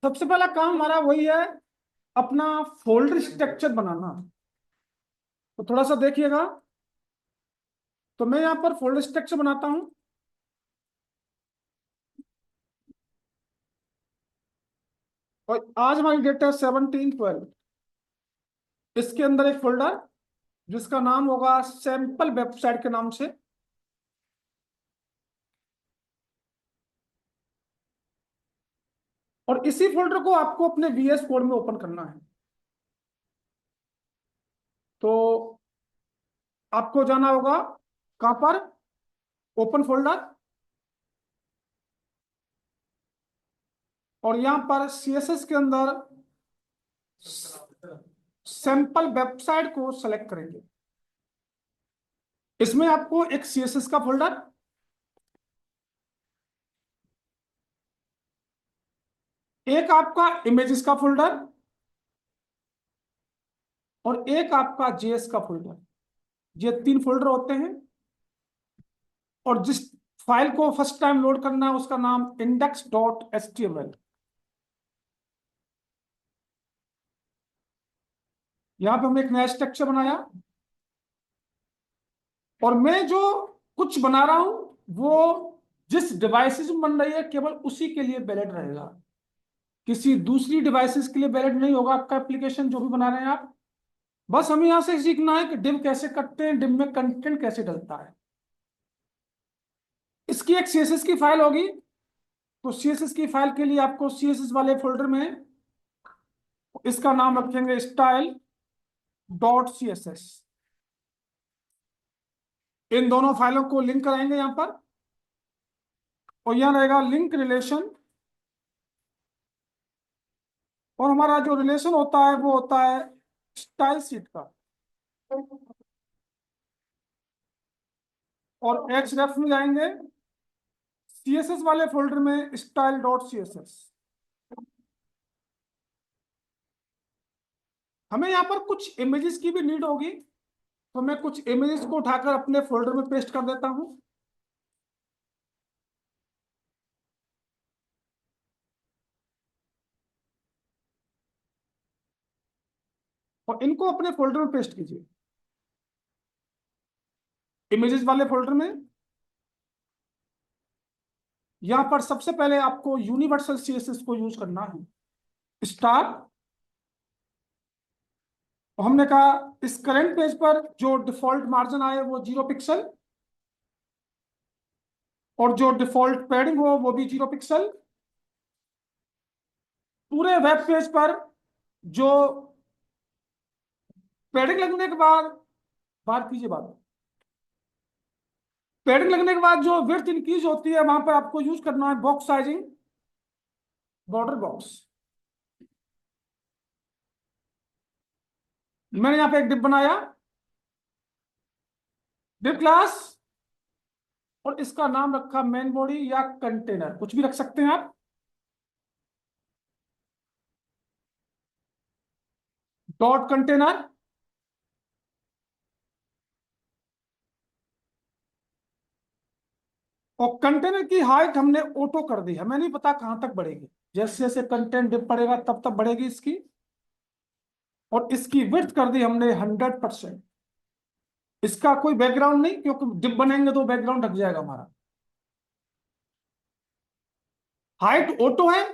सबसे पहला काम हमारा वही है, अपना फोल्डर स्ट्रक्चर बनाना। तो थोड़ा सा देखिएगा। तो मैं यहाँ पर फोल्डर स्ट्रक्चर बनाता हूँ। और आज हमारी डेट है 17/12। इसके अंदर एक फोल्डर जिसका नाम होगा सैंपल वेबसाइट के नाम से। और इसी फोल्डर को आपको अपने VS कोड में ओपन करना है। तो आपको जाना होगा कहां पर, ओपन फोल्डर, और यहां पर CSS के अंदर सैंपल वेबसाइट को सेलेक्ट करेंगे। इसमें आपको एक CSS का फोल्डर, एक आपका इमेजेस का फोल्डर, और एक आपका JS का फोल्डर, ये 3 फोल्डर होते हैं। और जिस फाइल को फर्स्ट टाइम लोड करना है उसका नाम index.html। यहां पे हमने एक नया स्ट्रक्चर बनाया। और मैं जो कुछ बना रहा हूं वो जिस डिवाइसेस में बन रही है केवल उसी के लिए वैलिड रहेगा। किसी दूसरी डिवाइसेस के लिए वैलिड नहीं होगा आपका एप्लीकेशन जो भी बना रहे हैं आप। बस हमें यहां से सीखना है कि डिव कैसे करते हैं, डिव में कंटेंट कैसे डलता है। इसकी एक CSS की फाइल होगी। तो CSS की फाइल के लिए आपको CSS वाले फोल्डर में इसका नाम रखेंगे style.css। इन दोनों फाइलों को लिंक कराएंगे यहां पर। और यहां रहेगा लिंक रिलेशन। और हमारा जो रिलेशन होता है वो होता है स्टाइल सीट का। और href में जाएंगे CSS वाले फोल्डर में style.css। हमें यहाँ पर कुछ इमेजेस की भी नीड होगी। तो मैं कुछ इमेजेस को उठाकर अपने फोल्डर में पेस्ट कर देता हूँ। और इनको अपने फोल्डर में पेस्ट कीजिए, इमेजेस वाले फोल्डर में। यहां पर सबसे पहले आपको यूनिवर्सल CSS को यूज करना है, स्टार। और हमने कहा इस करंट पेज पर जो डिफॉल्ट मार्जिन आए वो 0 पिक्सल, और जो डिफॉल्ट पैडिंग हो वो भी 0 पिक्सल। पूरे वेब पेज पर जो पैडिंग लगने के बाद, बात कीजिए बात, पैडिंग लगने के बाद जो विड्थ इंक्रीज होती है वहां पर आपको यूज करना है बॉक्स साइजिंग, बॉर्डर बॉक्स। मैंने यहाँ पे एक डिप बनाया, डिप क्लास, और इसका नाम रखा मेन बॉडी या कंटेनर, कुछ भी रख सकते हैं आप। Dot container. और कंटेनर की हाइट हमने ऑटो कर दी, हमें नहीं पता कहां तक बढ़ेगी। जैसे जैसे कंटेंट डिप पड़ेगा तब तब बढ़ेगी इसकी। और इसकी विड्थ कर दी हमने 100%। इसका कोई बैकग्राउंड नहीं, क्योंकि डिप बनेंगे तो बैकग्राउंड ढक जाएगा हमारा। हाइट ऑटो है।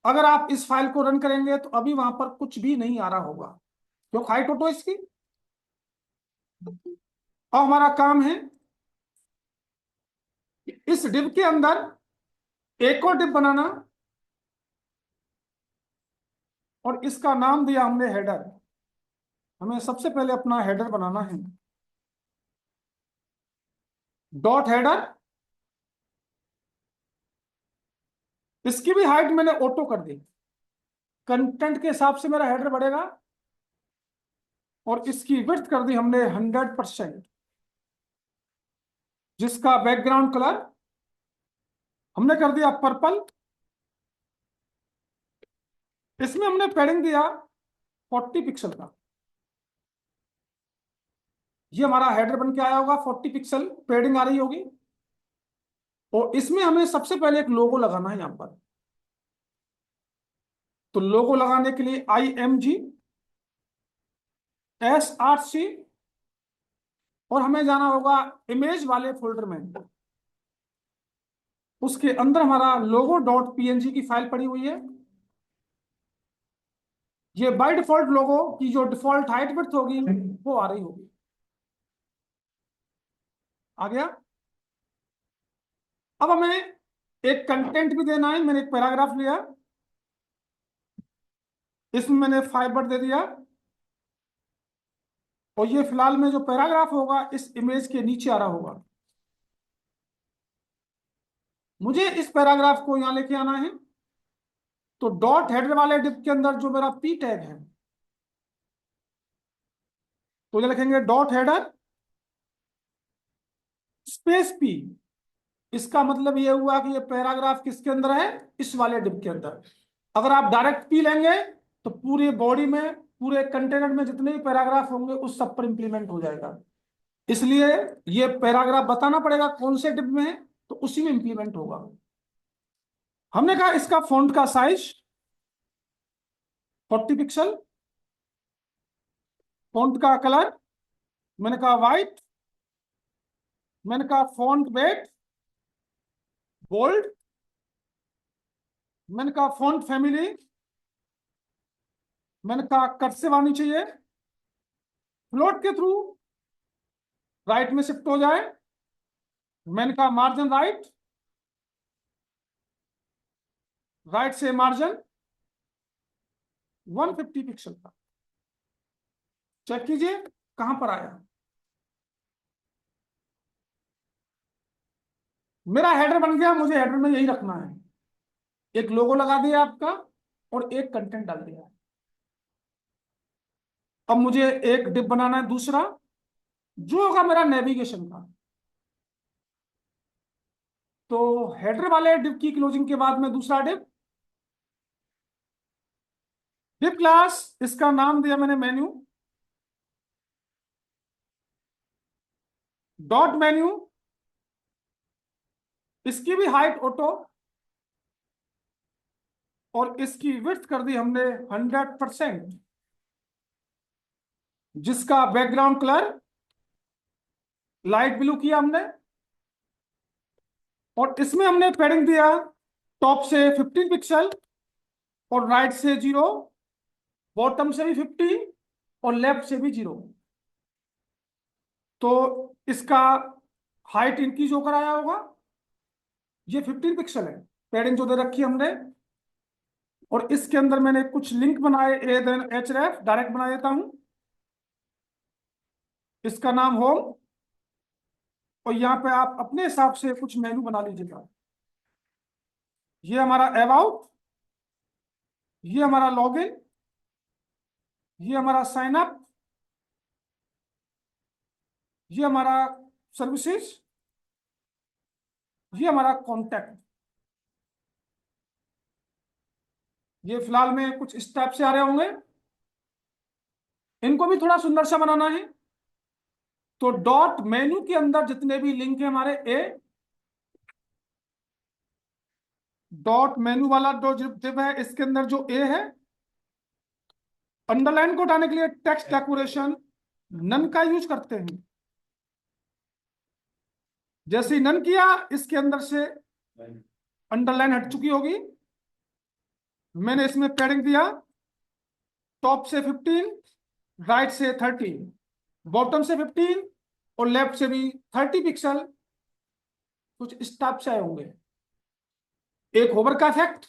अगर आप इस फाइल को रन करेंगे तो अभी वहां पर कुछ भी नहीं आ रहा होगा, क्योंकि हाइट ऑटो इसकी। अब हमारा काम है कि इस डिव के अंदर एक और डिव बनाना। और इसका नाम दिया हमने हेडर। हमें सबसे पहले अपना हेडर बनाना है, डॉट हेडर। इसकी भी हाइट मैंने ऑटो कर दी, कंटेंट के हिसाब से मेरा हेडर बढ़ेगा। और इसकी विड्थ कर दी हमने 100%, जिसका बैकग्राउंड कलर हमने कर दिया पर्पल। इसमें हमने पैडिंग दिया 40 पिक्सल का। ये हमारा हेडर बन के आया होगा, 40 पिक्सल पैडिंग आ रही होगी। और इसमें हमें सबसे पहले एक लोगो लगाना है यहां पर। तो लोगो लगाने के लिए IMG SRC, और हमें जाना होगा इमेज वाले फोल्डर में। उसके अंदर हमारा logo.png की फाइल पड़ी हुई है। ये बाय डिफॉल्ट लोगो की जो डिफॉल्ट हाइट विड्थ होगी वो आ रही होगी। आ गया। अब हमें एक कंटेंट भी देना है। मैंने एक पैराग्राफ लिया, इसमें मैंने 5 वर्ड दे दिया, और ये फिलहाल में जो पैराग्राफ होगा इस इमेज के नीचे आ रहा होगा। मुझे इस पैराग्राफ को यहां लेके आना है। तो डॉट हेडर वाले डिप के अंदर जो मेरा पी टैग है, तो ये लिखेंगे डॉट हेडर स्पेस पी। इसका मतलब ये हुआ कि ये पैराग्राफ किसके अंदर है, इस वाले डिप के अंदर। अगर आप डायरेक्ट पी लेंगे तो पूरे बॉडी में, पूरे कंटेनर में जितने भी पैराग्राफ होंगे उस सब पर इंप्लीमेंट हो जाएगा। इसलिए ये पैराग्राफ बताना पड़ेगा कौन से डिप में है, तो उसी में इंप्लीमेंट होगा। हमने कहा इसका फॉन्ट का साइज 40 पिक्सल, फॉन्ट का कलर मैंने कहा व्हाइट, मैंने कहा फॉन्ट वेट बोल्ड, मैंने कहा फॉन्ट फैमिली, मैंने कहा कर्सिव आनी चाहिए, फ्लोट के थ्रू राइट में शिफ्ट हो जाए। मैंने कहा मार्जिन राइट, राइट से मार्जिन 150 पिक्सल का। चेक कीजिए कहां पर आया। मेरा हेडर बन गया। मुझे हेडर में यही रखना है, एक लोगो लगा दिया आपका और एक कंटेंट डाल दिया। अब मुझे एक डिप बनाना है दूसरा, जो होगा मेरा नेविगेशन का। तो हेडर वाले डिप की क्लोजिंग के बाद में दूसरा डिप, डिप क्लास, इसका नाम दिया मैंने मेन्यू, डॉट मेन्यू, इसकी भी हाइट ऑटो, और इसकी विड्थ कर दी हमने 100%, जिसका बैकग्राउंड कलर लाइट ब्लू किया हमने। और इसमें हमने पैडिंग दिया टॉप से 15 पिक्सल और राइट से 0, बॉटम से भी 15 और लेफ्ट से भी 0। तो इसका हाइट इंक्रीज होकर आया होगा। ये 15 पिक्सल है पैडिंग जो दे रखी है हमने। और इसके अंदर मैंने कुछ लिंक बनाए, ए देन href डायरेक्ट बना देता हूं। इसका नाम होम, और यहाँ पे आप अपने हिसाब से कुछ मेनू बना लीजिएगा। ये हमारा अबाउट, ये हमारा लॉगिन, ये हमारा साइन अप, ये हमारा सर्विसेज, ये हमारा कॉन्टैक्ट। ये फिलहाल में कुछ इस टाइप से आ रहे होंगे। इनको भी थोड़ा सुंदर सा बनाना है। तो डॉट मेनू के अंदर जितने भी लिंक है हमारे ए, डॉट मेनू वाला जो डिव है इसके अंदर जो ए है, अंडरलाइन को हटाने के लिए टेक्स्ट डेकोरेशन नन का यूज करते हैं। जैसे ही नन किया इसके अंदर से अंडरलाइन हट चुकी होगी। मैंने इसमें पैडिंग दिया टॉप से 15, राइट से 30, बॉटम से 15 और लेफ्ट से भी 30 पिक्सल। कुछ इस टाइप से आए होंगे। एक होवर का इफेक्ट,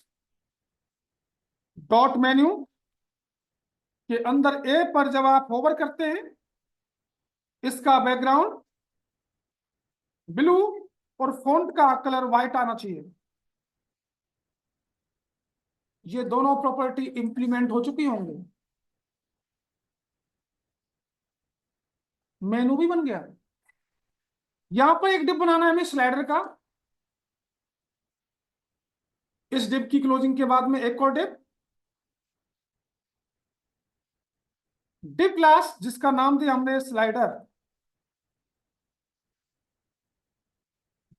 डॉट मेन्यू के अंदर ए पर जब आप होवर करते हैं इसका बैकग्राउंड ब्लू और फॉन्ट का कलर व्हाइट आना चाहिए। ये दोनों प्रॉपर्टी इंप्लीमेंट हो चुकी होंगी। मेनू भी बन गया। यहां पर एक डिप बनाना है हमें स्लाइडर का। इस डिप की क्लोजिंग के बाद में एक और डिप, डिप क्लास जिसका नाम दिया हमने स्लाइडर,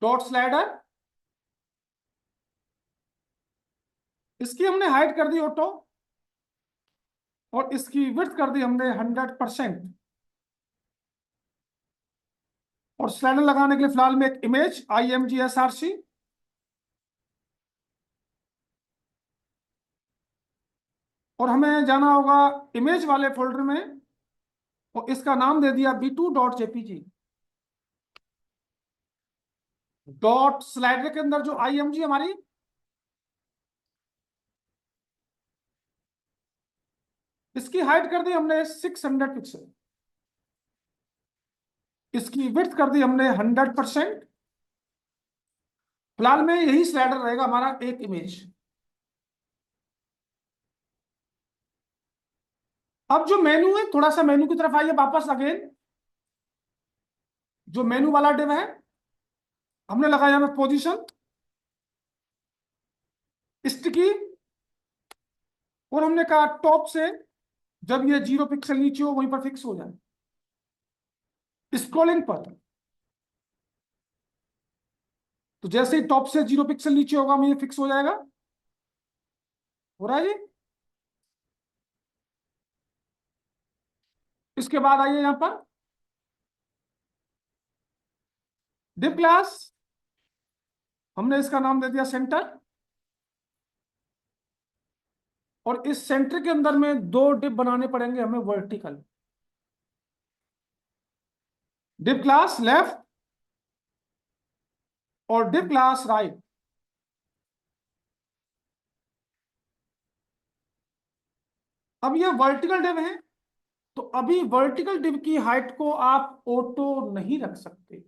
डॉट स्लाइडर, इसकी हमने हाइट कर दी ऑटो। और इसकी विड्थ कर दी हमने 100%। और स्लाइडर लगाने के लिए फिलहाल में एक इमेज IMG SRC, और हमें जाना होगा इमेज वाले फोल्डर में, और इसका नाम दे दिया b2.jpg। डॉट स्लाइडर के अंदर जो IMG हमारी, इसकी हाइट कर दी हमने 600 पिक्सल, इसकी विड्थ कर दी हमने 100%। फिलहाल में यही स्लाइडर रहेगा हमारा एक इमेज। अब जो मेनू है, थोड़ा सा मेनू की तरफ आइए वापस अगेन। जो मेनू वाला डिव है, हमने लगाया हमें पोजीशन, स्टिकी, और हमने कहा टॉप से जब ये 0 पिक्सल नीचे हो वहीं पर फिक्स हो जाए। स्क्रॉलिंग पर तो जैसे ही टॉप से 0 पिक्सल नीचे होगा हमें ये फिक्स हो जाएगा। हो रहा है जी। इसके बाद आइए यहां पर डिव क्लास, हमने इसका नाम दे दिया सेंटर, और इस सेंटर के अंदर में दो डिव बनाने पड़ेंगे हमें वर्टिकल। डिव क्लास लेफ्ट और डिव क्लास राइट। अब ये वर्टिकल डिव है, तो अभी वर्टिकल डिव की हाइट को आप ऑटो नहीं रख सकते।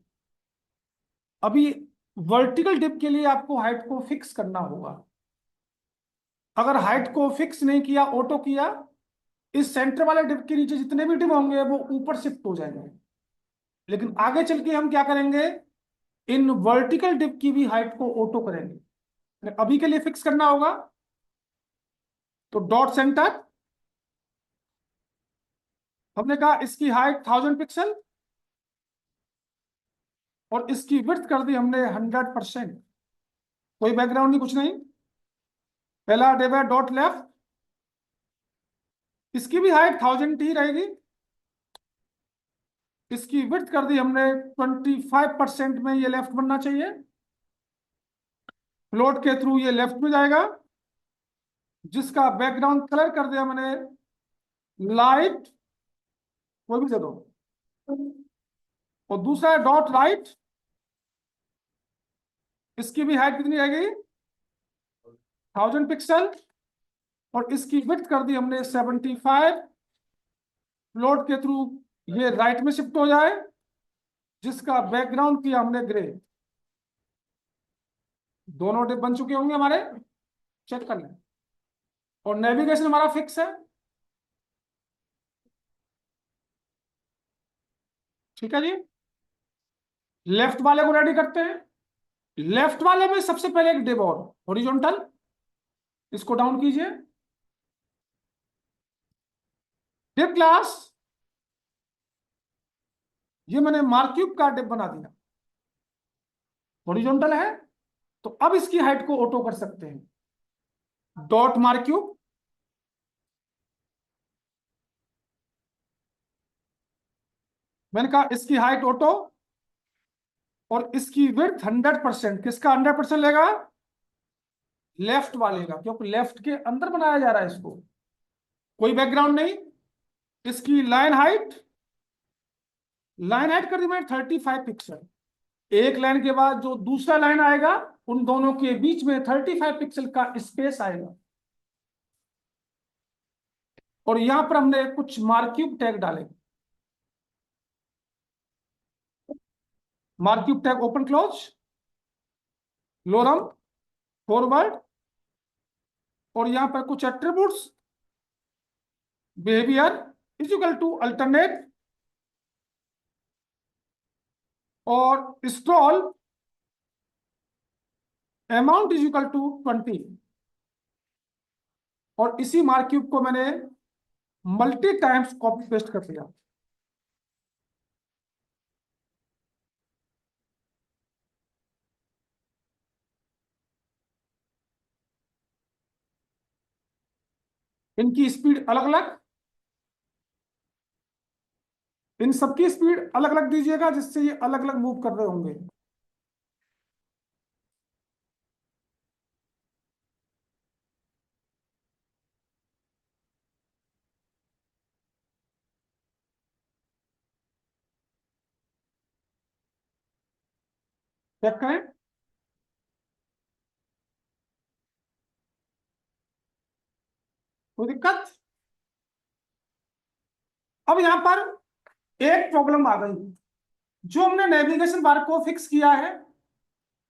अभी वर्टिकल डिव के लिए आपको हाइट को फिक्स करना होगा। अगर हाइट को फिक्स नहीं किया, ऑटो किया, इस सेंटर वाले डिव के नीचे जितने भी डिव होंगे वो ऊपर शिफ्ट हो जाएंगे। लेकिन आगे चल के हम क्या करेंगे, इन वर्टिकल डिव की भी हाइट को ऑटो करेंगे। अभी के लिए फिक्स करना होगा, तो डॉट सेंटर, हमने कहा इसकी हाइट 1000 पिक्सल, और इसकी विड्थ कर दी हमने 100%। कोई बैकग्राउंड नहीं, कुछ नहीं। पहला डिव है डॉट लेफ्ट, इसकी भी हाइट 1000 ही रहेगी। इसकी विड्थ कर दी हमने 25% में, ये लेफ्ट बनना चाहिए। फ्लोट के थ्रू ये लेफ्ट में जाएगा, जिसका बैकग्राउंड कलर कर दिया मैंने लाइट, कोई भी दे दो। और दूसरा डॉट राइट, इसकी भी हाइट कितनी रहेगी, 1000 पिक्सल, और इसकी विड्थ कर दी हमने 75। फ्लोट के थ्रू ये राइट में शिफ्ट हो जाए, जिसका बैकग्राउंड किया हमने ग्रे। दोनों डिप बन चुके होंगे हमारे, चेक कर लें। और नेविगेशन हमारा फिक्स है, ठीक है जी। लेफ्ट वाले को रेडी करते हैं। लेफ्ट वाले में सबसे पहले एक डिव और हॉरिजॉन्टल, इसको डाउन कीजिए। डिव क्लास, ये मैंने मार्क्यूब का डिव बना दिया, हॉरिजॉन्टल है, तो अब इसकी हाइट को ऑटो कर सकते हैं। डॉट मार्क्यूब, मैंने कहा इसकी हाइट ऑटो, और इसकी विड्थ 100%। किसका 100% लेगा, लेफ्ट वाले का, क्योंकि लेफ्ट के अंदर बनाया जा रहा है इसको। कोई बैकग्राउंड नहीं। इसकी लाइन हाइट, लाइन हाइट कर दी मैंने 35 पिक्सल। एक लाइन के बाद जो दूसरा लाइन आएगा, उन दोनों के बीच में 35 पिक्सल का स्पेस आएगा। और यहां पर हमने कुछ मार्क्यूब टैग डाले। Marquee tag open close, lorem, forward, और यहां पर कुछ attributes, behaviour is equal to alternate, और scroll amount is equal to 20। और इसी मार्क्यूब को मैंने मल्टी टाइम्स कॉपी पेस्ट कर दिया। इनकी स्पीड अलग अलग, इन सबकी स्पीड अलग अलग दीजिएगा, जिससे ये अलग अलग मूव कर रहे होंगे। चेक करें। कोई दिक्कत? अब यहां पर एक प्रॉब्लम आ गई। जो हमने नेविगेशन बार को फिक्स किया है,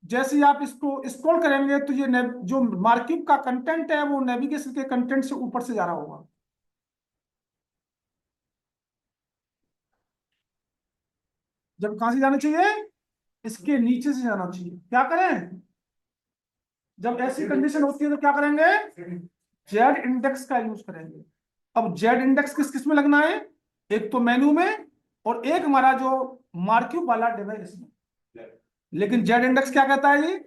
जैसे ही आप इसको स्क्रॉल करेंगे तो ये जो मार्किंग का कंटेंट है वो नेविगेशन के कंटेंट से ऊपर से जा रहा होगा। जब कहां से जाना चाहिए? इसके नीचे से जाना चाहिए। क्या करें? जब ऐसी कंडीशन होती है तो क्या करेंगे? जेड इंडेक्स का यूज करेंगे। अब जेड इंडेक्स किस किस में लगना है? एक तो मेनू में, और एक हमारा जो मार्क्यूब वाला डिवाइस में। लेकिन जेड इंडेक्स क्या कहता है जी?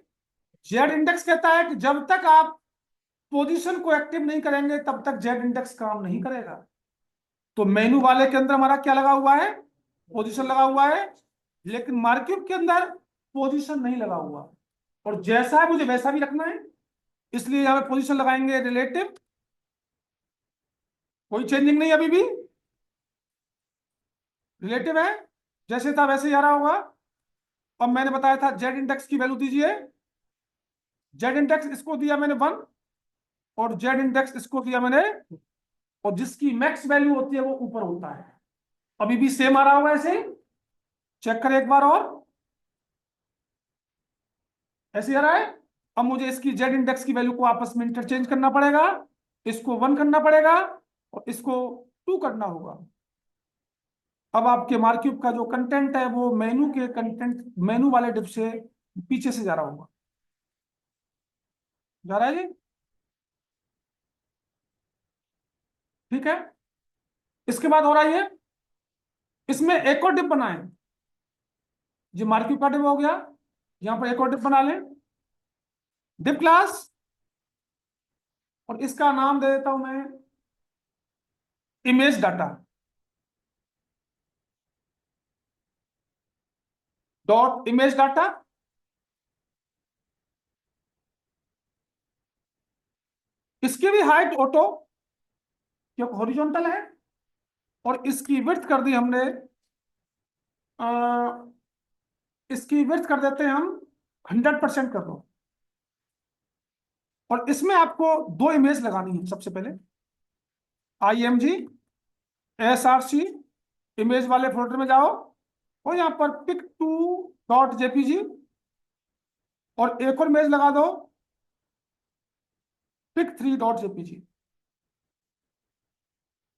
जेड इंडेक्स कहता है कि जब तक आप पोजीशन को एक्टिव नहीं करेंगे तब तक जेड इंडेक्स काम नहीं करेगा। तो मेनू वाले के अंदर हमारा क्या लगा हुआ है? पोजीशन लगा हुआ है। लेकिन मार्क्यूब के अंदर पोजीशन नहीं लगा हुआ, और जैसा है मुझे वैसा भी रखना है, इसलिए यहां पे पोजीशन लगाएंगे रिलेटिव। कोई चेंजिंग नहीं अभी भी, रिलेटिव है, जैसे था वैसे ही आ रहा होगा। अब मैंने बताया था जेड इंडेक्स की वैल्यू दीजिए। जेड इंडेक्स इसको दिया मैंने 1, और जेड इंडेक्स इसको दिया मैंने, और जिसकी मैक्स वैल्यू होती है वो ऊपर होता है। अभी भी सेम आ रहा होगा ऐसे? चेक करें एक बार और। ऐसे ही आ रहा है? अब मुझे इसकी जेड इंडेक्स की वैल्यू को आपस में इंटरचेंज करना पड़ेगा। इसको 1 करना पड़ेगा, और इसको 2 करना होगा। अब आपके मार्क्यूब का जो कंटेंट है वो मेनू के कंटेंट, मेनू वाले डिप से पीछे से जा रहा होगा। जा रहा है जी? ठीक है। इसके बाद हो रहा है ये, इसमें एक और डिप बनाएं। जी मार्क्यूब का डिप हो गया, यहां पर एक और डिप बना लें, डिप क्लास, और इसका नाम दे देता हूं मैं image data dot image data. इसकी भी हाइट ऑटो, क्योंकि हॉरिजॉन्टल है, और इसकी विड्थ कर दी हमने, इसकी विड्थ कर देते हैं हम 100% कर दो। और इसमें आपको 2 इमेज लगानी है। सबसे पहले IMG SRC इमेज वाले फोल्डर में जाओ, और यहां पर pic2.jpg, और एक और इमेज लगा दो pic3.jpg।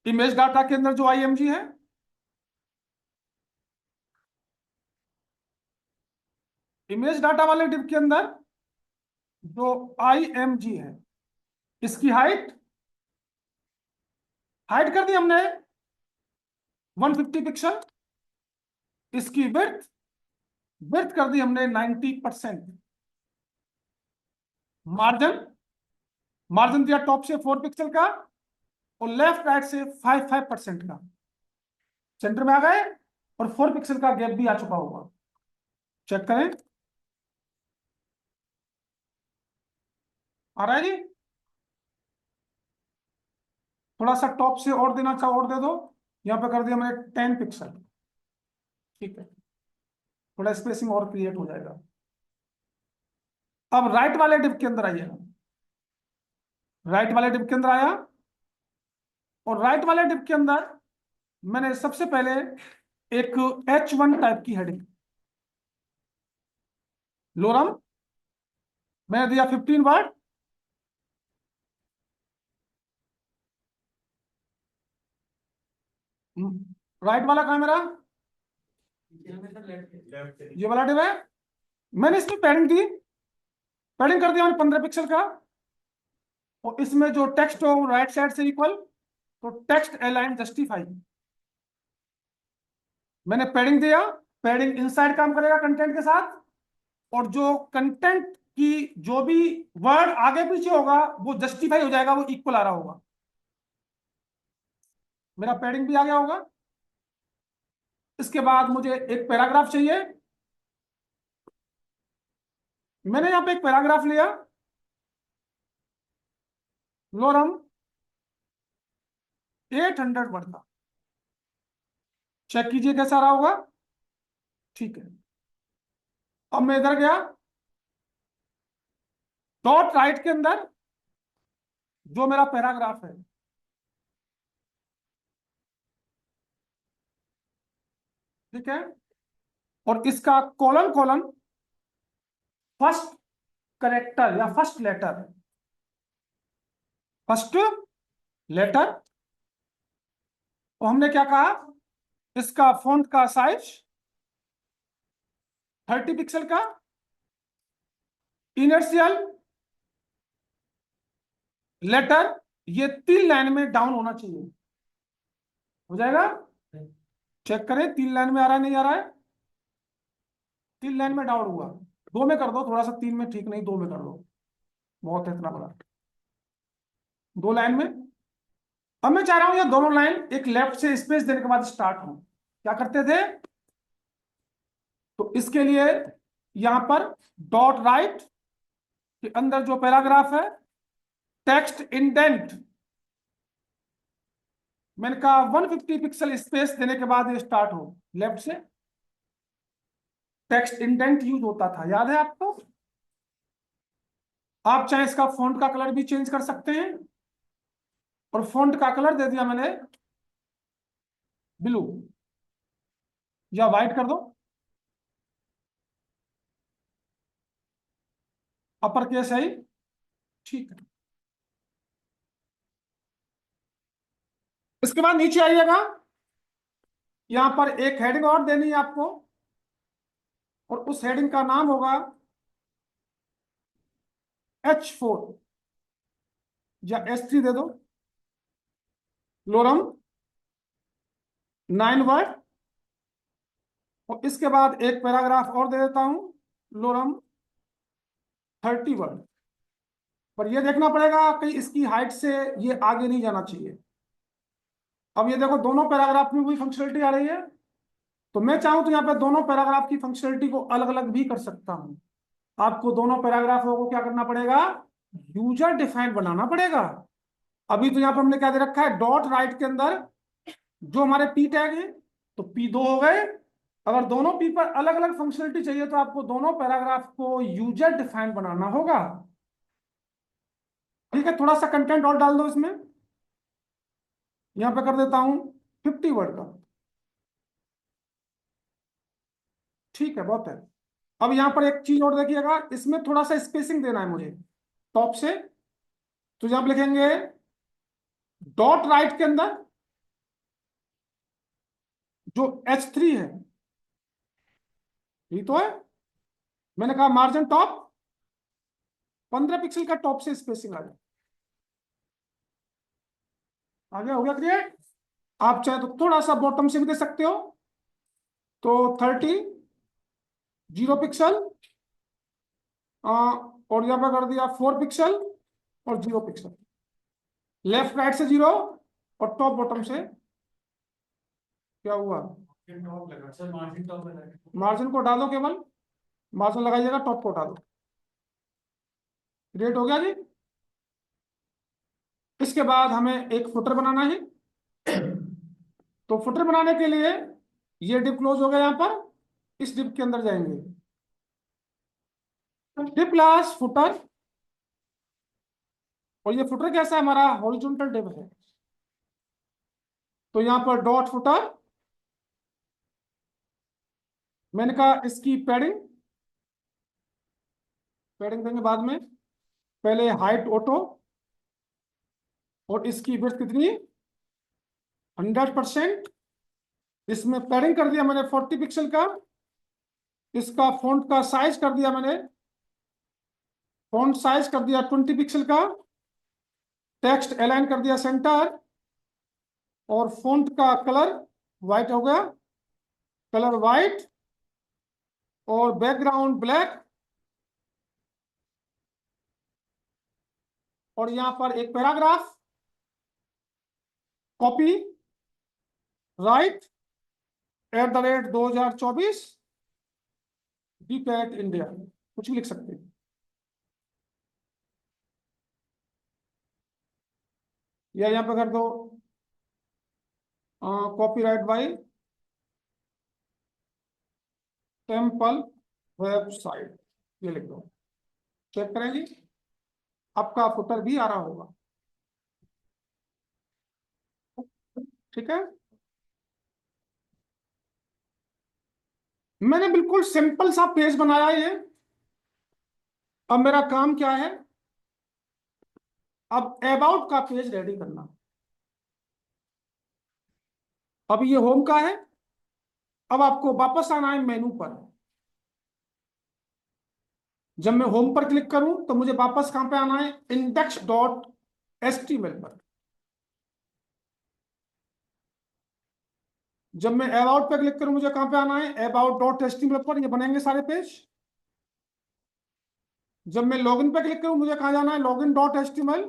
इमेज डाटा के अंदर जो IMG है, इमेज डाटा वाले डिप के अंदर जो IMG है, इसकी हाइट हाइट कर दी हमने 150 पिक्सल। इसकी विड्थ विड्थ कर दी हमने 90%। मार्जिन मार्जिन दिया टॉप से 4 पिक्सल का, और लेफ्ट राइट से 5% का। सेंटर में आ गए, और 4 पिक्सल का गैप भी आ चुका होगा। चेक करें, आ रहा है जी? थोड़ा सा टॉप से और देना चाहो और दे दो। यहां पे कर दिया मैंने 10 पिक्सल। ठीक है, थोड़ा स्पेसिंग और क्रिएट हो जाएगा। अब राइट वाले डिप के अंदर आइए। राइट वाले डिप के अंदर आया, और राइट वाले डिप के अंदर मैंने सबसे पहले एक H1 टाइप की हेडिंग, लोरम, मैंने दिया 15 वर्ड। राइट वाला कहाँ है मेरा? ये वाला डिप है। मैंने इसमें पैडिंग दी, पैडिंग कर दिया मैंने 15 पिक्सल का, और इसमें जो टेक्स्ट हो राइट साइड से इक्वल, तो टेक्स्ट अलाइन जस्टिफाई। मैंने पैडिंग दिया, पैडिंग इनसाइड काम करेगा कंटेंट के साथ, और जो कंटेंट की जो भी वर्ड आगे पीछे होगा वो जस्टिफाई हो जाएगा, वो इक्वल आ रहा होगा। मेरा पैडिंग भी आ गया होगा। इसके बाद मुझे एक पैराग्राफ चाहिए। मैंने यहाँ पे एक पैराग्राफ लिया, लोरम 800 वर्ड का। चेक कीजिए कैसा रहा होगा। ठीक है, अब मैं इधर गया, डॉट राइट के अंदर जो मेरा पैराग्राफ है, ठीक है, और इसका कॉलन कॉलन फर्स्ट करेक्टर या फर्स्ट लेटर, फर्स्ट लेटर। तो हमने क्या कहा, इसका फॉन्ट का साइज 30 पिक्सल का, इनर्शियल लेटर ये 3 लाइन में डाउन होना चाहिए। हो जाएगा, चेक करें 3 लाइन में आ रहा है नहीं आ रहा है। 3 लाइन में डाउन हुआ, 2 में कर दो थोड़ा सा, 3 में ठीक नहीं, 2 में कर दो, बहुत है इतना बड़ा। 2 लाइन में। अब मैं चाह रहा हूं ये दोनों लाइन एक लेफ्ट से स्पेस देने के बाद स्टार्ट हो। क्या करते थे, तो इसके लिए यहां पर डॉट राइट के अंदर जो पैराग्राफ है, टेक्स्ट इंडेंट, मैंने कहा 150 पिक्सल स्पेस देने के बाद ये स्टार्ट हो लेफ्ट से। टेक्स्ट इंडेंट यूज होता था, याद है आपको। आप चाहे इसका फॉन्ट का कलर भी चेंज कर सकते हैं, और फॉन्ट का कलर दे दिया मैंने ब्लू, या व्हाइट कर दो, अपर केस है, ठीक है। इसके बाद नीचे आइएगा, यहां पर एक हेडिंग और देनी है आपको, और उस हेडिंग का नाम होगा H4 या H3 दे दो, लोरम 9 वर्ड। और इसके बाद एक पैराग्राफ और दे देता हूं, लोरम 30 वर्ड। पर यह देखना पड़ेगा कि इसकी हाइट से ये आगे नहीं जाना चाहिए। अब ये देखो दोनों पैराग्राफ में वही फंक्शनलिटी आ रही है, तो मैं चाहूं तो यहाँ पे दोनों पैराग्राफ की फंक्शनलिटी को अलग अलग भी कर सकता हूं। आपको दोनों पैराग्राफों को क्या करना पड़ेगा, यूजर डिफाइंड बनाना पड़ेगा। अभी तो यहाँ पर हमने क्या दे रखा है, डॉट राइट के अंदर जो हमारे पी टैग है, तो P2 हो गए। अगर दोनों पी पर अलग अलग फंक्शनलिटी चाहिए तो आपको दोनों पैराग्राफ को यूजर डिफाइंड बनाना होगा। ठीक है, थोड़ा सा कंटेंट और डाल दो इसमें, यहां पे कर देता हूं 50 वर्ड का। ठीक है, बहुत है। अब यहां पर एक चीज और देखिएगा, इसमें थोड़ा सा स्पेसिंग देना है मुझे टॉप से। तो जब लिखेंगे डॉट राइट के अंदर जो H3 है, ये तो है, मैंने कहा मार्जिन टॉप 15 पिक्सल का टॉप से स्पेसिंग आ जाए। आगे हो गया क्रिएट। आप चाहे तो थोड़ा सा बॉटम से भी दे सकते हो, तो 30 0 पिक्सल, और यहां पर कर दिया 4 पिक्सल और 0 पिक्सल, लेफ्ट राइट से 0 और टॉप बॉटम से क्या हुआ, मार्जिन को डालो, केवल मार्जिन लगाइएगा, टॉप को उठा दो। क्रिएट हो गया जी। इसके बाद हमें एक फुटर बनाना है। तो फुटर बनाने के लिए ये डिप क्लोज हो गया, यहां पर इस डिप के अंदर जाएंगे, डिप क्लास फुटर। और ये फुटर कैसा है, हमारा हॉरिजॉन्टल डिप है। तो यहां पर डॉट फुटर, मैंने कहा इसकी पैडिंग, पैडिंग देंगे बाद में, पहले हाइट ऑटो, और इसकी विड्थ कितनी 100%। इसमें पैडिंग कर दिया मैंने 40 पिक्सल का। इसका फॉन्ट का साइज कर दिया मैंने, फॉन्ट साइज कर दिया 20 पिक्सल का। टेक्स्ट अलाइन कर दिया सेंटर, और फॉन्ट का कलर व्हाइट हो गया, कलर व्हाइट, और बैकग्राउंड ब्लैक। और यहां पर एक paragraph, copy right, @2024 DPAT India, कुछ भी लिख सकते हैं, या यहाँ पे कर दो कॉपीराइट बाय टेम्पल वेबसाइट, ये लिख दो, चेक करेंगे आपका फुटर भी आ रहा होगा। ठीक है, मैंने बिल्कुल सिंपल सा पेज बनाया ये। अब मेरा काम क्या है, अब अबाउट का पेज रेडी करना। अब ये होम का है, अब आपको वापस आना है मेनू पर। जब मैं होम पर क्लिक करूं तो मुझे वापस कहां पे आना है, index.html पर। जब मैं अबाउट पर क्लिक करूं मुझे कहां पे आना है, about.html पर, ये बनेंगे सारे पेज। जब मैं लॉगिन पर क्लिक करूं मुझे कहां जाना है, login.html।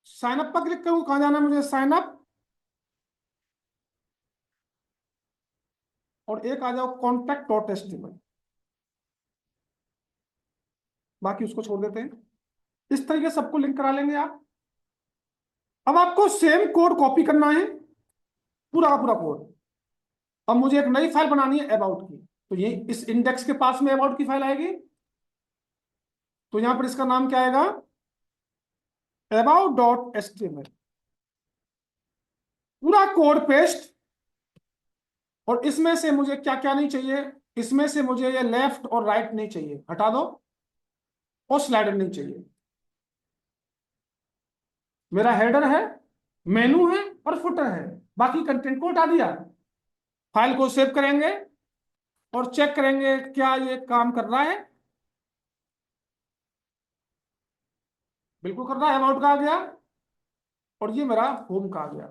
साइन अप पर क्लिक करूं कहां जाना है मुझे, साइन अप। और एक आ जाओ contact.html, बाकी उसको छोड़ देते हैं। इस तरीके से सबको लिंक करा लेंगे आप। अब आपको सेम कोड कॉपी करना है, पूरा का पूरा कोड। अब मुझे एक नई फाइल बनानी है अबाउट की, तो ये इस इंडेक्स के पास में अबाउट की फाइल आएगी, तो यहां पर इसका नाम क्या आएगा, about.html। पूरा कोड पेस्ट। और इसमें से मुझे क्या क्या नहीं चाहिए, इसमें से मुझे ये लेफ्ट और राइट नहीं चाहिए, हटा दो। और स्लाइडर नहीं चाहिए। मेरा हेडर है, मेनू है और फुटर है, बाकी कंटेंट को हटा दिया। फाइल को सेव करेंगे और चेक करेंगे क्या ये काम कर रहा है। बिल्कुल कर रहा है, अबाउट का आ गया और ये मेरा होम का आ गया।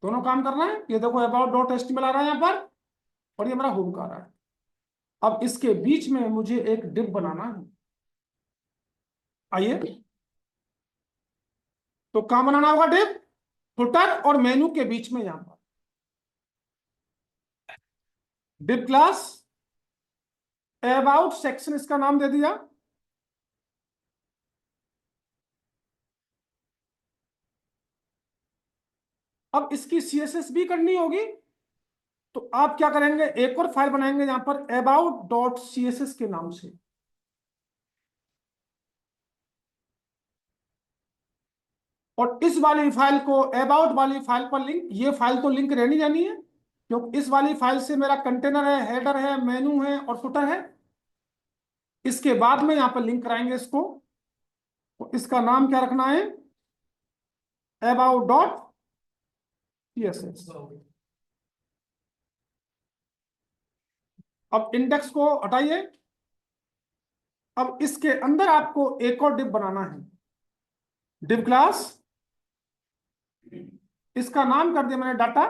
दोनों काम कर रहे हैं, ये देखो about.html आ रहा है यहाँ पर, और ये मेरा होम का आ रहा है। अब इसके बीच में मुझे एक डिव बनाना है। आइए, तो कहां बनाना होगा डिव, फुटर और मेनू के बीच में, यहां पर डिव क्लास अबाउट सेक्शन, इसका नाम दे दिया। अब इसकी CSS भी करनी होगी, तो आप क्या करेंगे, एक और फाइल बनाएंगे यहां पर about.css के नाम से। और इस वाली फाइल को, अबाउट वाली फाइल पर लिंक, ये फाइल तो लिंक रहनी जानी है, क्योंकि इस वाली फाइल से मेरा कंटेनर है, हेडर है, मेनू है और फुटर है। इसके बाद में यहां पर लिंक कराएंगे इसको, तो इसका नाम क्या रखना है, about.css। अब इंडेक्स को हटाइए। अब इसके अंदर आपको एक और डिव बनाना है, डिव क्लास, इसका नाम कर दिया मैंने data.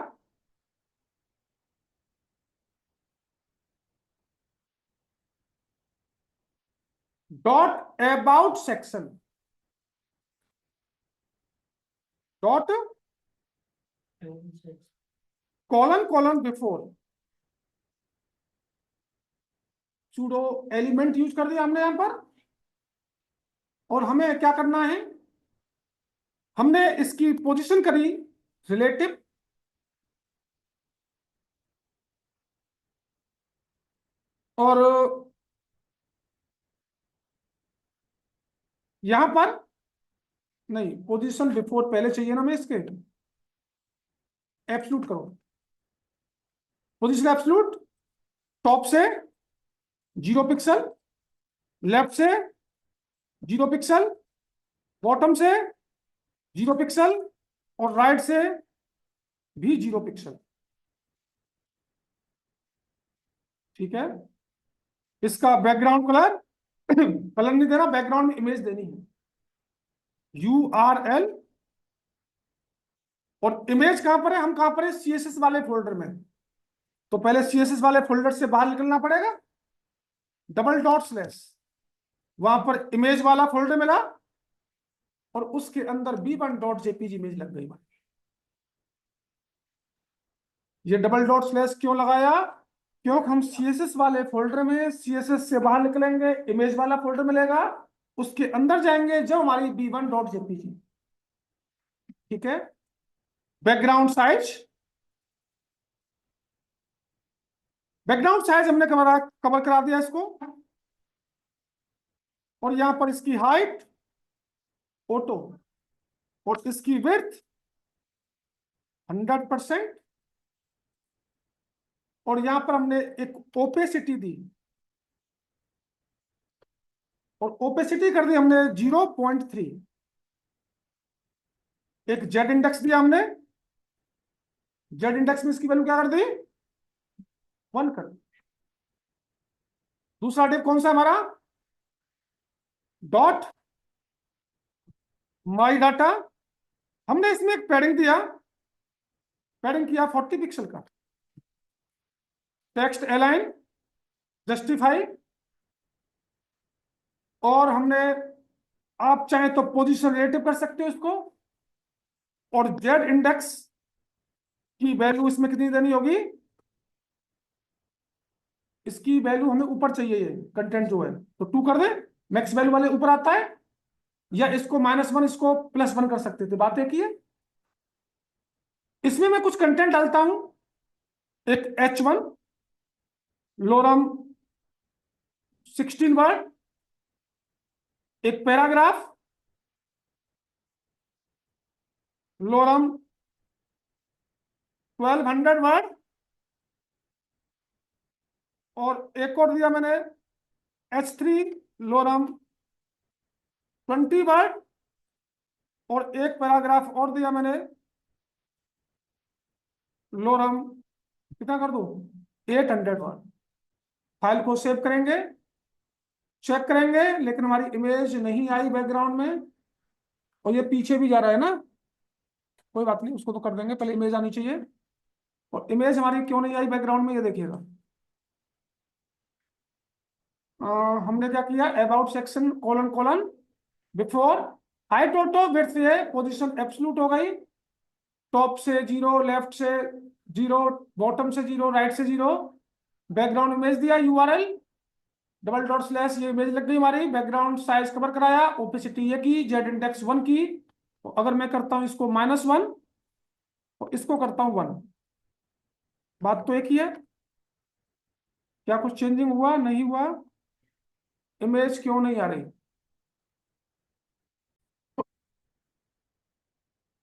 .about section, dot colon colon before, pseudo element use कर दिया हमने यहां पर। और हमें क्या करना है, हमने इसकी पोजीशन करी रिलेटिव, और यहां पर नहीं, पोजीशन बिफोर पहले चाहिए ना, मैं इसके एब्सलूट करो, पोजीशन एब्सलूट, टॉप से 0 पिक्सल, लेफ्ट से 0 पिक्सल, बॉटम से 0 पिक्सल और राइट से भी 0 पिक्सल। ठीक है, इसका बैकग्राउंड कलर कलर नहीं देना, बैकग्राउंड में इमेज देनी है, URL। और इमेज कहां पर है, हम कहां पर है, CSS वाले फोल्डर में। तो पहले CSS वाले फोल्डर से बाहर निकलना पड़ेगा, डबल डॉट स्लैश, वहां पर इमेज वाला फोल्डर मिला और उसके अंदर B1.jpg इमेज लग गई। ये डबल डॉट स्लैश क्यों लगाया? क्योंकि हम CSS वाले फोल्डर में CSS से बाहर निकलेंगे, इमेज वाला फोल्डर मिलेगा, उसके अंदर जाएंगे जो हमारी b1.jpg। ठीक है। बैकग्राउंड साइज, बैकग्राउंड साइज हमने कवर करा दिया इसको। और यहां पर इसकी हाइट ऑटो, और इसकी विड्थ 100%। और यहां पर हमने एक ओपेसिटी दी, और ओपेसिटी कर दी हमने 0.3। एक जेड इंडेक्स दिया हमने, जेड इंडेक्स में इसकी वैल्यू क्या कर दी? 1 कर दी। दूसरा डिव कौन सा हमारा? डॉट माई डाटा। हमने इसमें एक पैडिंग दिया, पैडिंग किया 40 पिक्सल का। टेक्स्ट अलाइन, जस्टिफाई, और हमने, आप चाहें तो पोजीशन रिलेटिव कर सकते हो इसको। और जेड इंडेक्स की वैल्यू इसमें कितनी देनी होगी? इसकी वैल्यू हमें ऊपर चाहिए, ये कंटेंट जो है, तो 2 कर दे। मैक्स वैल्यू वाले ऊपर आता है, या इसको -1 इसको +1 कर सकते थे, बात एक ही है। इसमें मैं कुछ कंटेंट डालता हूं, एक H1 लोरम 16 वर्ड, एक पैराग्राफ लोरम 1200 वर्ड, और एक और दिया मैंने H3 लोरम 20 वर्ड, और एक पैराग्राफ और दिया मैंने लोरम, कितना कर दूं, 800 वर्ड। फाइल को सेव करेंगे, चेक करेंगे, लेकिन हमारी इमेज नहीं आई बैकग्राउंड में, और ये पीछे भी जा रहा है ना, कोई बात नहीं, उसको तो कर देंगे, पहले इमेज आनी चाहिए। और इमेज हमारी क्यों नहीं आई बैकग्राउंड में, ये देखिएगा। हमने क्या किया, about section colon colon before, height auto width ये पोजीशन एब्सोल्यूट हो गई, टॉप से 0, लेफ्ट से 0, बॉटम से 0, राइट से 0। बैकग्राउंड इमेज दिया, URL डबल डॉट स्लैश, ये इमेज लग गई हमारी। बैकग्राउंड साइज कवर कराया, ओपेसिटी ये की, जेड इंडेक्स 1 की। तो अगर मैं करता हूं इसको -1 और इसको करता हूं 1, बात तो एक ही है। क्या कुछ चेंजिंग हुआ? नहीं हुआ। इमेज क्यों नहीं आ रही?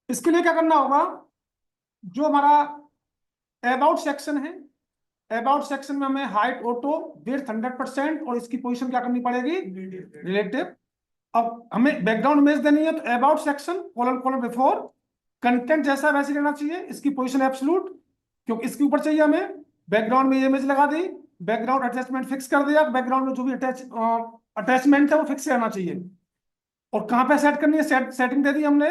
इसके लिए क्या करना होगा, जो हमारा अबाउट सेक्शन है, अबाउट सेक्शन में हमें हाइट ऑटो, विड्थ 100%, और इसकी पोजीशन क्या करनी पड़ेगी? रिलेटिव। अब हमें बैकग्राउंड इमेज देनी है, तो about section colon colon before, content जैसा वैसे रहना चाहिए, इसकी पोजीशन एब्सोल्यूट, क्योंकि इसके ऊपर चाहिए हमें। बैकग्राउंड में ये इमेज लगा दी, बैकग्राउंड अटैचमेंट फिक्स कर दिया, बैकग्राउंड में जो भी अटैचमेंट है वो फिक्स रहना चाहिए। और कहाँ पे सेट करनी है, सेटिंग दे दी हमने।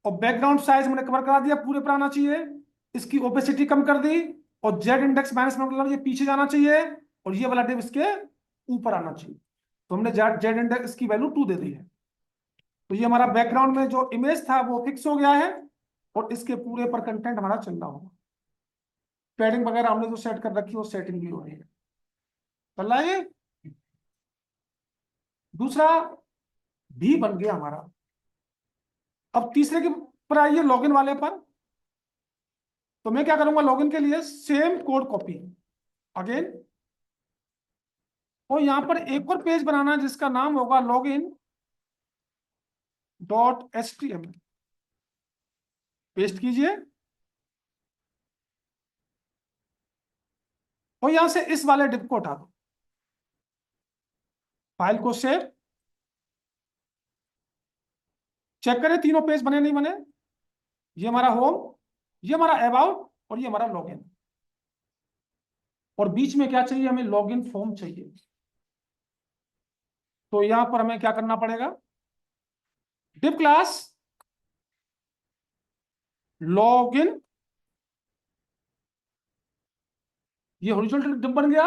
और बैकग्राउंड साइज हमने कवर करा दिया, पूरे पर आना चाहिए। इसकी ओपेसिटी कम कर दी, और जेड इंडेक्स -1 मतलब ये पीछे जाना चाहिए, और ये वाला डिव इसके ऊपर आना चाहिए। तो हमने जेड इंडेक्स की वैल्यू 2 दे दी है। तो ये हमारा बैकग्राउंड में जो इमेज था वो फिक्स हो गया है, और इसके पूरे पर कंटेंट हमारा चल रहा होगा। पैडिंग वगैरह हमने जो सेट कर रखी है वो सेटिंग भी हो रही है। चल रहा है ये। दूसरा भी बन गया हमारा। अब तीसरे के पर आइए, लॉगिन वाले पर। तो मैं क्या करूंगा, लॉगिन के लिए सेम कोड कॉपी अगेन, और यहां पर एक और पेज बनाना है जिसका नाम होगा login.html। पेस्ट कीजिए, और यहां से इस वाले डिप को उठा दो, फाइल को सेव, चेक करें तीनों पेज बने नहीं बने। ये हमारा होम, ये हमारा अबाउट, और ये हमारा लॉगिन। और बीच में क्या चाहिए हमें, लॉगिन फॉर्म चाहिए। तो यहां पर हमें क्या करना पड़ेगा, डिव क्लास लॉगिन, ये हॉरिजॉन्टल डिव बन गया।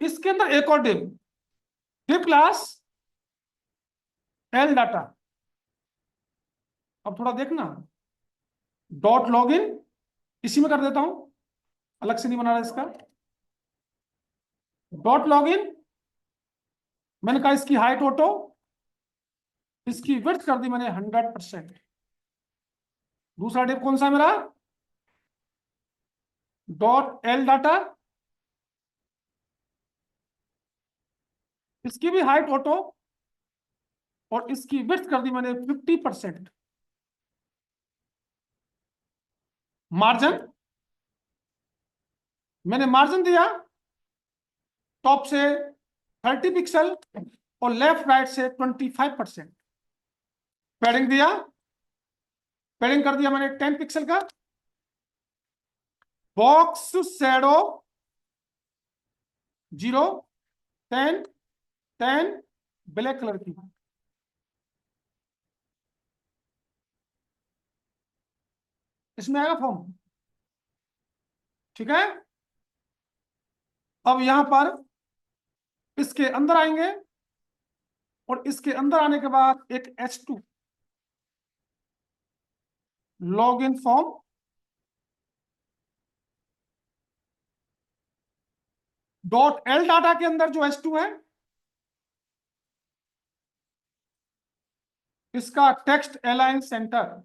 इसके अंदर एक और div, div class L data. अब थोड़ा देखना, डॉट लॉगिन, इसी में कर देता हूं, अलग से नहीं बना रहा इसका। डॉट लॉगिन, मैंने कहा इसकी हाइट ऑटो, इसकी विड्थ कर दी मैंने 100%। दूसरा डिव कौन सा है मेरा, डॉट एल डाटा, इसकी भी हाइट ऑटो और इसकी विड्थ कर दी मैंने 50%। मार्जिन, मैंने मार्जिन दिया टॉप से 30 पिक्सल और लेफ्ट राइट से 25%। पैडिंग दिया, पैडिंग कर दिया मैंने 10 पिक्सल का। बॉक्स शैडो 0, 10, 10 ब्लैक कलर की। इसमें आएगा फॉर्म, ठीक है। अब यहां पर इसके अंदर आएंगे और इसके अंदर आने के बाद एक H2 log in form, dot L data के अंदर जो H2 है इसका text align centre,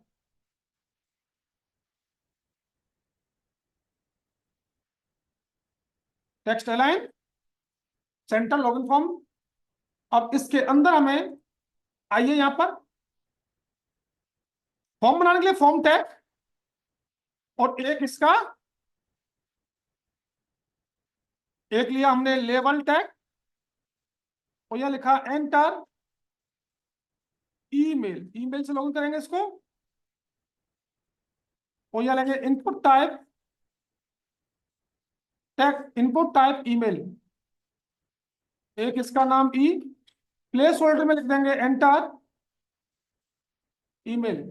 text align centre log in form. अब इसके अंदर हमें आइए यहां पर फॉर्म बनाने के लिए फॉर्म टैग और एक इसका, एक लिया हमने लेवल टैग और यह लिखा एंटर ईमेल, ईमेल से लॉगिन करेंगे इसको। और यह लेंगे input type tag, input type email, एक इसका नाम ई, प्लेस होल्डर में लिख देंगे एंटर ईमेल।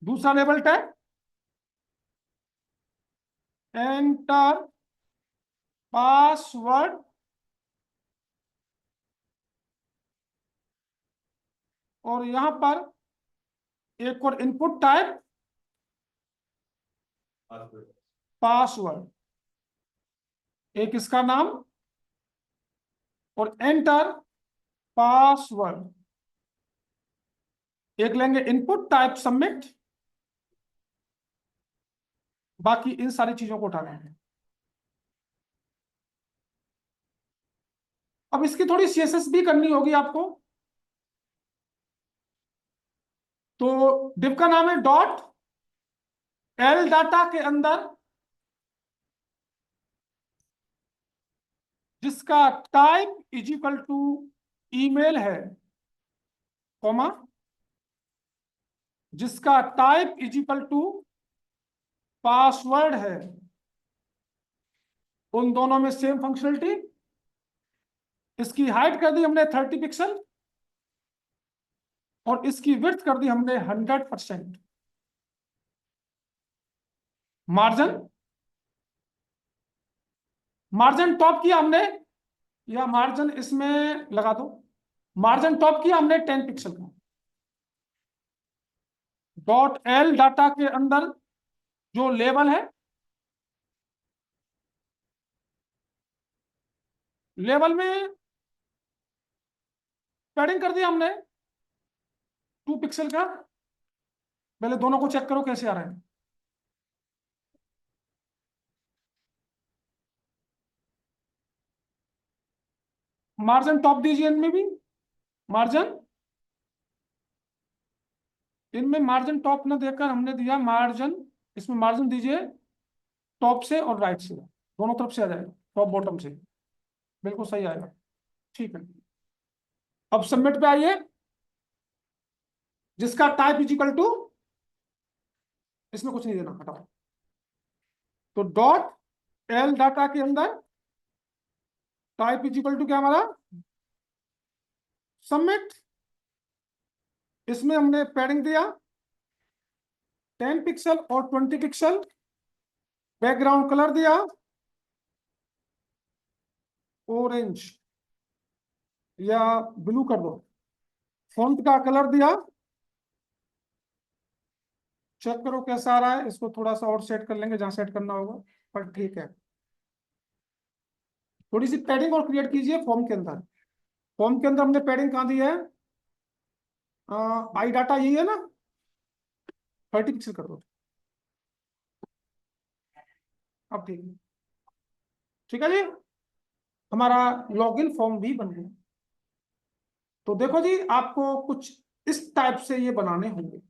दूसरा लेवल टैग एंटर पासवर्ड, और यहां पर एक और इनपुट टाइप पासवर्ड, एक इसका नाम और एंटर पासवर्ड। एक लेंगे इनपुट टाइप सबमिट, बाकी इन सारी चीजों को उठा लेंगे। अब इसकी थोड़ी सीएसएस भी करनी होगी आपको, तो डिव का नाम है डॉट एल डाटा के अंदर जिसका type is equal to email है, कॉमा, जिसका type is equal to password है, उन दोनों में सेम फंक्शनलिटी। इसकी हाइट कर दी हमने 30 पिक्सल और इसकी विड्थ कर दी हमने 100%। मार्जिन, मार्जिन टॉप किया हमने, या मार्जिन इसमें लगा दो, मार्जिन टॉप किया हमने 10 पिक्सल का। डॉट एल डाटा के अंदर जो लेवल है, लेवल में पैडिंग कर दिया हमने 2 पिक्सल का। पहले दोनों को चेक करो कैसे आ रहा है। मार्जिन टॉप दीजिए इनमें भी, मार्जिन, इनमें मार्जिन टॉप न देकर हमने दिया मार्जिन, इसमें मार्जिन दीजिए टॉप से और राइट से, दोनों तरफ से आ जाएगा, टॉप बॉटम से, बिल्कुल सही आएगा। ठीक है, अब सबमिट पे आइए, जिसका टाइप इज इक्वल टू, इसमें कुछ नहीं देना, हटाओ। तो डॉट एल डाटा के अंदर टाइप इज इक्वल टू क्या हमारा, सबमिट। इसमें हमने पैडिंग दिया 10 पिक्सल और 20 पिक्सल, बैकग्राउंड कलर दिया ऑरेंज या ब्लू कर दो, फॉन्ट का कलर दिया चेक करो कैसा आ रहा है, इसको थोड़ा सा और सेट कर लेंगे जहां सेट करना होगा, पर ठीक है। थोड़ी सी पैडिंग और क्रिएट कीजिए फॉर्म के अंदर। फॉर्म के अंदर हमने पैडिंग कहाँ दी है, आई डाटा यही है ना, 30 पिक्सल कर दो। अब ठीक है, ठीक है जी, हमारा लॉगिन फॉर्म भी बन गया। तो देखो जी, आपको कुछ इस टाइप से ये बनाने होंगे।